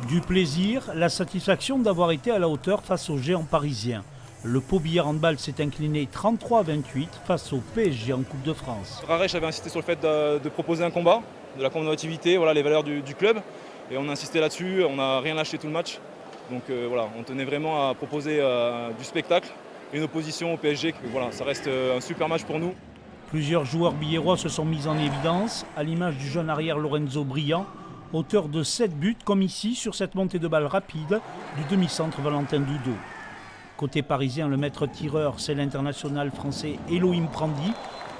Du plaisir, la satisfaction d'avoir été à la hauteur face aux géants parisiens. Le Pau Billard Handball s'est incliné 33-28 face au PSG en Coupe de France. Raresh avait insisté sur le fait de proposer un combat, de la combativité, voilà, les valeurs du club. Et on a insisté là-dessus, on n'a rien lâché tout le match. Donc voilà, on tenait vraiment à proposer du spectacle, une opposition au PSG. Voilà, ça reste un super match pour nous. Plusieurs joueurs billérois se sont mis en évidence, à l'image du jeune arrière Lorenzo Briand, auteur de 7 buts, comme ici sur cette montée de balle rapide du demi-centre Valentin Doudou. Côté parisien, le maître tireur, c'est l'international français Elohim Prandi,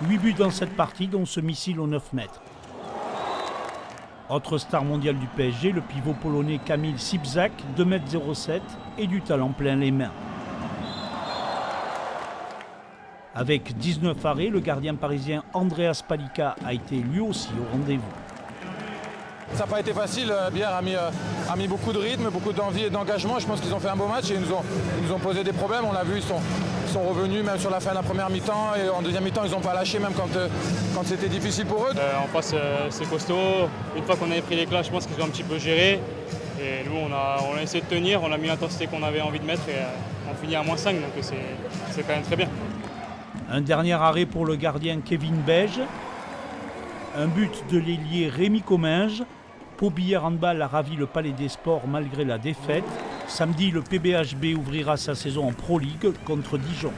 8 buts dans cette partie, dont ce missile aux 9 mètres. Autre star mondial du PSG, le pivot polonais Kamil Sipzak, 2,07 m et du talent plein les mains. Avec 19 arrêts, le gardien parisien Andreas Palika a été lui aussi au rendez-vous. Ça n'a pas été facile, Billard a mis beaucoup de rythme, beaucoup d'envie et d'engagement. Je pense qu'ils ont fait un beau match et ils nous ont posé des problèmes. On l'a vu, ils sont revenus même sur la fin de la première mi-temps et en deuxième mi-temps ils n'ont pas lâché même quand c'était difficile pour eux. En face c'est costaud, une fois qu'on avait pris l'éclat je pense qu'ils ont un petit peu géré. Et nous on a essayé de tenir, on a mis l'intensité qu'on avait envie de mettre et on finit à -5 donc c'est quand même très bien. Un dernier arrêt pour le gardien Kevin Beige. Un but de l'ailier Rémi Comminges. Pau Billard Handball a ravi le Palais des Sports malgré la défaite. Samedi, le PBHB ouvrira sa saison en Pro League contre Dijon.